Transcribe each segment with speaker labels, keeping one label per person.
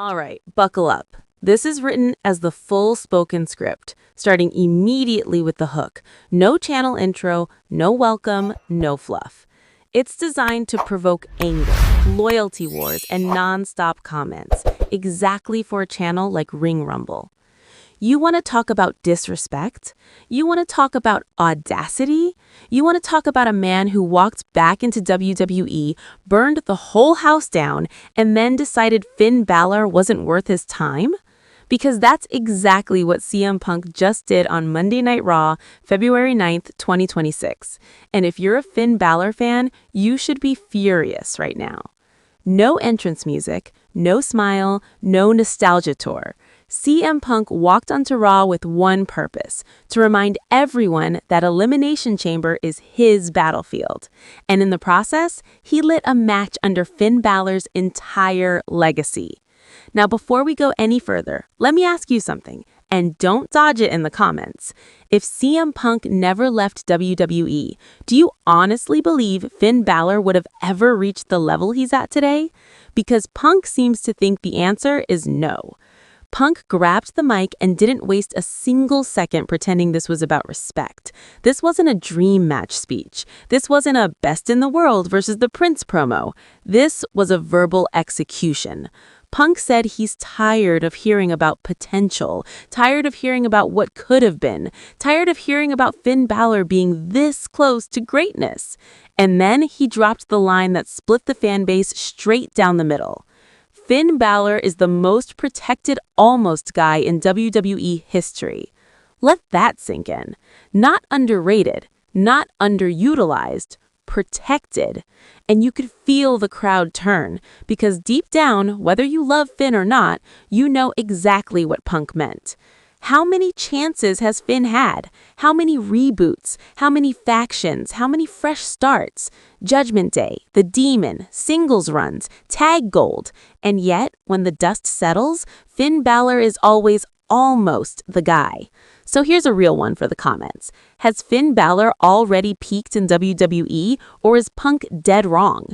Speaker 1: All right, buckle up. This is written as the full spoken script, starting immediately with the hook. No channel intro, no welcome, no fluff. It's designed to provoke anger, loyalty wars, and non-stop comments, exactly for a channel like Ring Rumble. You want to talk about disrespect? You want to talk about audacity? You want to talk about a man who walked back into WWE, burned the whole house down, and then decided Finn Bálor wasn't worth his time? Because that's exactly what CM Punk just did on Monday Night Raw, February 9th, 2026. And if you're a Finn Bálor fan, you should be furious right now. No entrance music, no smile, no nostalgia tour. CM Punk walked onto Raw with one purpose, to remind everyone that Elimination Chamber is his battlefield. And in the process, he lit a match under Finn Bálor's entire legacy. Now, before we go any further, let me ask you something, and don't dodge it in the comments. If CM Punk never left WWE, do you honestly believe Finn Bálor would have ever reached the level he's at today? Because Punk seems to think the answer is no. Punk grabbed the mic and didn't waste a single second pretending this was about respect. This wasn't a dream match speech. This wasn't a best in the world versus the Prince promo. This was a verbal execution. Punk said he's tired of hearing about potential, tired of hearing about what could have been, tired of hearing about Finn Bálor being this close to greatness. And then he dropped the line that split the fan base straight down the middle. Finn Bálor is the most protected almost guy in WWE history. Let that sink in. Not underrated, not underutilized, protected. And you could feel the crowd turn, because deep down, whether you love Finn or not, you know exactly what Punk meant. How many chances has Finn had? How many reboots? How many factions? How many fresh starts? Judgment Day, The Demon, singles runs, tag gold. And yet, when the dust settles, Finn Bálor is always almost the guy. So here's a real one for the comments. Has Finn Bálor already peaked in WWE, or is Punk dead wrong?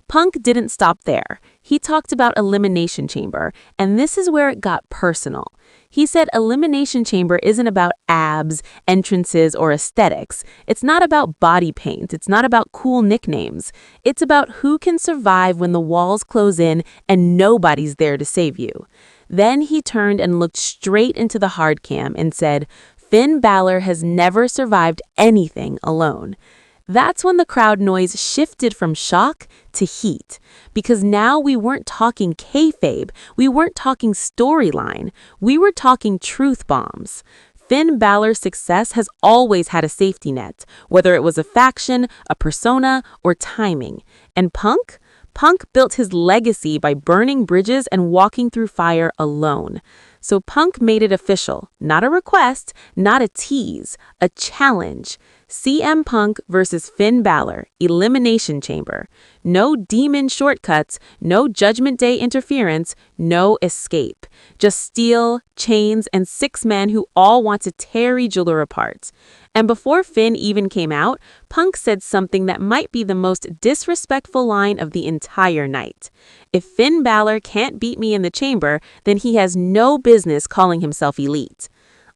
Speaker 1: Punk didn't stop there. He talked about Elimination Chamber, and this is where it got personal. He said Elimination Chamber isn't about abs, entrances, or aesthetics. It's not about body paint. It's not about cool nicknames. It's about who can survive when the walls close in and nobody's there to save you. Then he turned and looked straight into the hard cam and said, Finn Bálor has never survived anything alone. That's when the crowd noise shifted from shock to heat, because now we weren't talking kayfabe, we weren't talking storyline, we were talking truth bombs. Finn Bálor's success has always had a safety net, whether it was a faction, a persona, or timing. And Punk built his legacy by burning bridges and walking through fire alone. So Punk made it official, not a request, not a tease, a challenge. CM Punk versus Finn Bálor, Elimination Chamber. No demon shortcuts, no Judgment Day interference, no escape. Just steel, chains, and 6 men who all want to tear each other apart. And before Finn even came out, Punk said something that might be the most disrespectful line of the entire night. If Finn Bálor can't beat me in the chamber, then he has no business calling himself elite.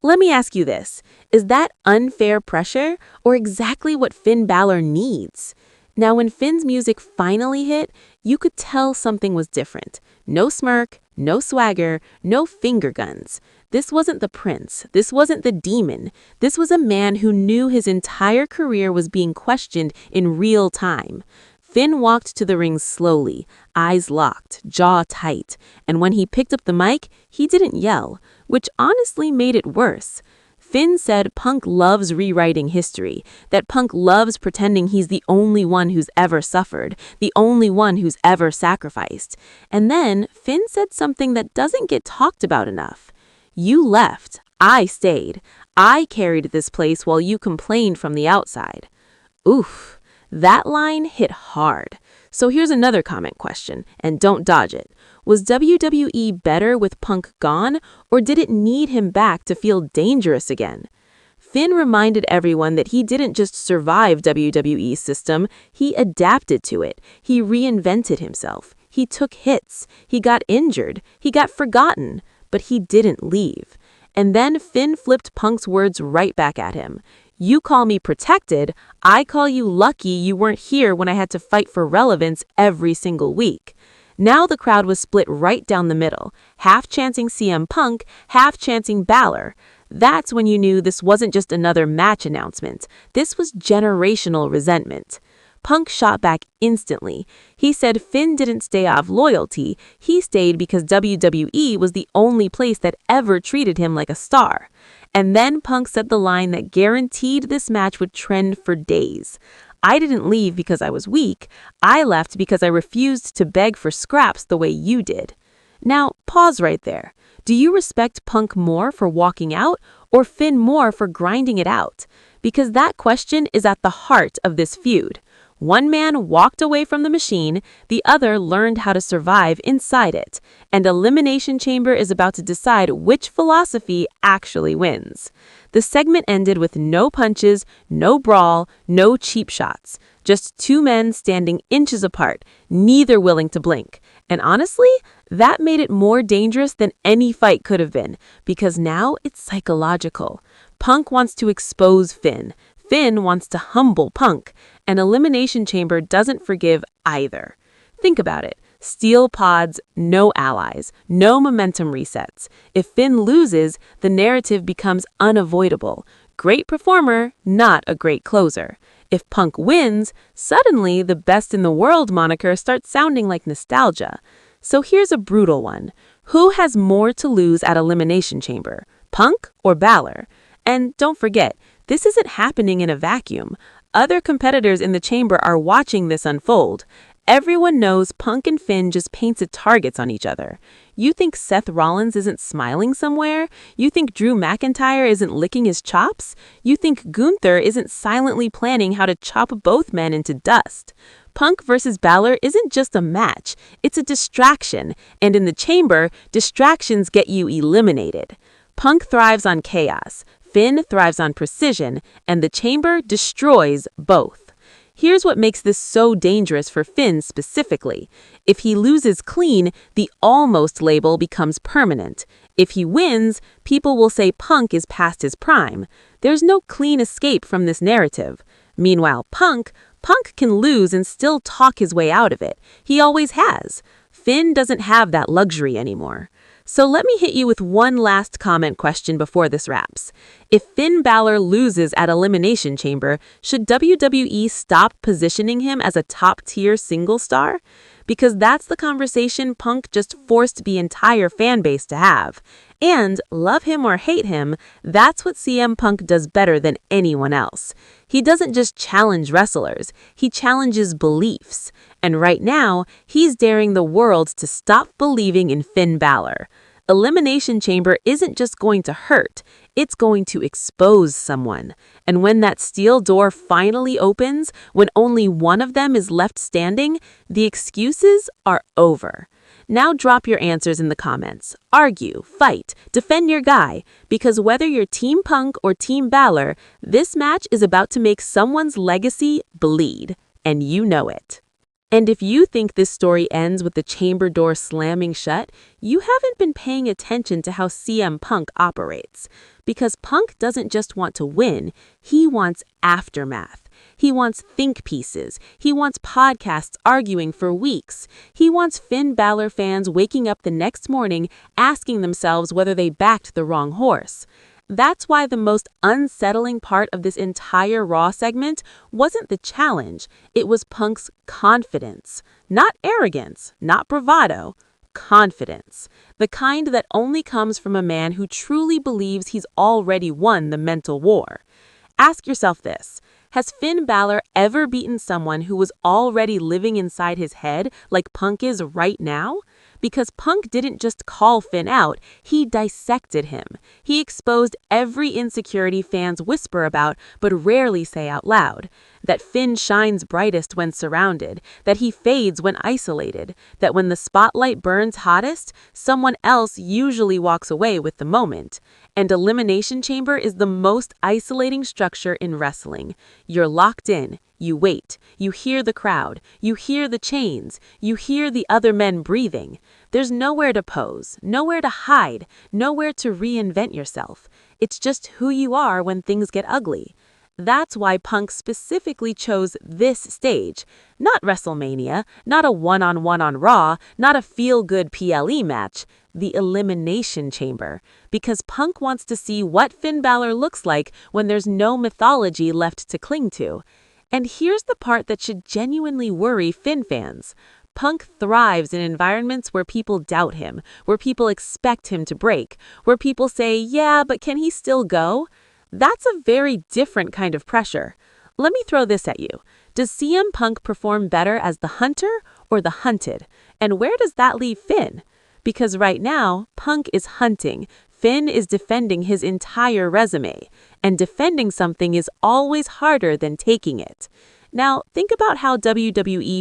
Speaker 1: Let me ask you this, is that unfair pressure or exactly what Finn Bálor needs? Now, when Finn's music finally hit, you could tell something was different. No smirk, no swagger, no finger guns. This wasn't the Prince. This wasn't the Demon. This was a man who knew his entire career was being questioned in real time. Finn walked to the ring slowly, eyes locked, jaw tight, and when he picked up the mic, he didn't yell, which honestly made it worse. Finn said Punk loves rewriting history, that Punk loves pretending he's the only one who's ever suffered, the only one who's ever sacrificed. And then Finn said something that doesn't get talked about enough. You left. I stayed. I carried this place while you complained from the outside. Oof. That line hit hard. So here's another comment question, and don't dodge it. Was WWE better with Punk gone, or did it need him back to feel dangerous again? Finn reminded everyone that he didn't just survive WWE's system, he adapted to it. He reinvented himself. He took hits, he got injured, he got forgotten, but he didn't leave. And then Finn flipped Punk's words right back at him. You call me protected, I call you lucky you weren't here when I had to fight for relevance every single week. Now the crowd was split right down the middle, half chanting CM Punk, half chanting Bálor. That's when you knew this wasn't just another match announcement. This was generational resentment. Punk shot back instantly. He said Finn didn't stay out of loyalty. He stayed because WWE was the only place that ever treated him like a star. And then Punk said the line that guaranteed this match would trend for days. I didn't leave because I was weak. I left because I refused to beg for scraps the way you did. Now, pause right there. Do you respect Punk more for walking out or Finn more for grinding it out? Because that question is at the heart of this feud. One man walked away from the machine, the other learned how to survive inside it, and Elimination Chamber is about to decide which philosophy actually wins. The segment ended with no punches, no brawl, no cheap shots. Just two men standing inches apart, neither willing to blink. And honestly, that made it more dangerous than any fight could have been, because now it's psychological. Punk wants to expose Finn. Finn wants to humble Punk, and Elimination Chamber doesn't forgive either. Think about it. Steel pods, no allies, no momentum resets. If Finn loses, the narrative becomes unavoidable. Great performer, not a great closer. If Punk wins, suddenly the best in the world moniker starts sounding like nostalgia. So here's a brutal one. Who has more to lose at Elimination Chamber, Punk or Bálor? And don't forget, this isn't happening in a vacuum. Other competitors in the chamber are watching this unfold. Everyone knows Punk and Finn just painted targets on each other. You think Seth Rollins isn't smiling somewhere? You think Drew McIntyre isn't licking his chops? You think Gunther isn't silently planning how to chop both men into dust? Punk versus Bálor isn't just a match, it's a distraction, and in the chamber, distractions get you eliminated. Punk thrives on chaos, Finn thrives on precision, and the chamber destroys both. Here's what makes this so dangerous for Finn specifically. If he loses clean, the almost label becomes permanent. If he wins, people will say Punk is past his prime. There's no clean escape from this narrative. Meanwhile, Punk can lose and still talk his way out of it. He always has. Finn doesn't have that luxury anymore. So let me hit you with one last comment question before this wraps. If Finn Bálor loses at Elimination Chamber, should WWE stop positioning him as a top-tier single star? Because that's the conversation Punk just forced the entire fan base to have. And, love him or hate him, that's what CM Punk does better than anyone else. He doesn't just challenge wrestlers, he challenges beliefs. And right now, he's daring the world to stop believing in Finn Bálor. Elimination Chamber isn't just going to hurt, it's going to expose someone. And when that steel door finally opens, when only one of them is left standing, the excuses are over. Now drop your answers in the comments. Argue, fight, defend your guy, because whether you're Team Punk or Team Bálor, this match is about to make someone's legacy bleed, and you know it. And if you think this story ends with the chamber door slamming shut, you haven't been paying attention to how CM Punk operates. Because Punk doesn't just want to win, he wants aftermath. He wants think pieces. He wants podcasts arguing for weeks. He wants Finn Bálor fans waking up the next morning asking themselves whether they backed the wrong horse. That's why the most unsettling part of this entire Raw segment wasn't the challenge, it was Punk's confidence. Not arrogance, not bravado, confidence. The kind that only comes from a man who truly believes he's already won the mental war. Ask yourself this. Has Finn Bálor ever beaten someone who was already living inside his head like Punk is right now? Because Punk didn't just call Finn out, he dissected him. He exposed every insecurity fans whisper about but rarely say out loud. that Finn shines brightest when surrounded, that he fades when isolated, that when the spotlight burns hottest, someone else usually walks away with the moment. And Elimination Chamber is the most isolating structure in wrestling. You're locked in. You wait. You hear the crowd. You hear the chains. You hear the other men breathing. There's nowhere to pose, nowhere to hide, nowhere to reinvent yourself. It's just who you are when things get ugly. That's why Punk specifically chose this stage. Not WrestleMania, not a one-on-one on Raw, not a feel-good PLE match. The Elimination Chamber. Because Punk wants to see what Finn Bálor looks like when there's no mythology left to cling to. And here's the part that should genuinely worry Finn fans. Punk thrives in environments where people doubt him, where people expect him to break, where people say, yeah, but can he still go? That's a very different kind of pressure. Let me throw this at you. Does CM Punk perform better as the hunter or the hunted? And where does that leave Finn? Because right now, Punk is hunting. Finn is defending his entire resume. And defending something is always harder than taking it. Now, think about how WWE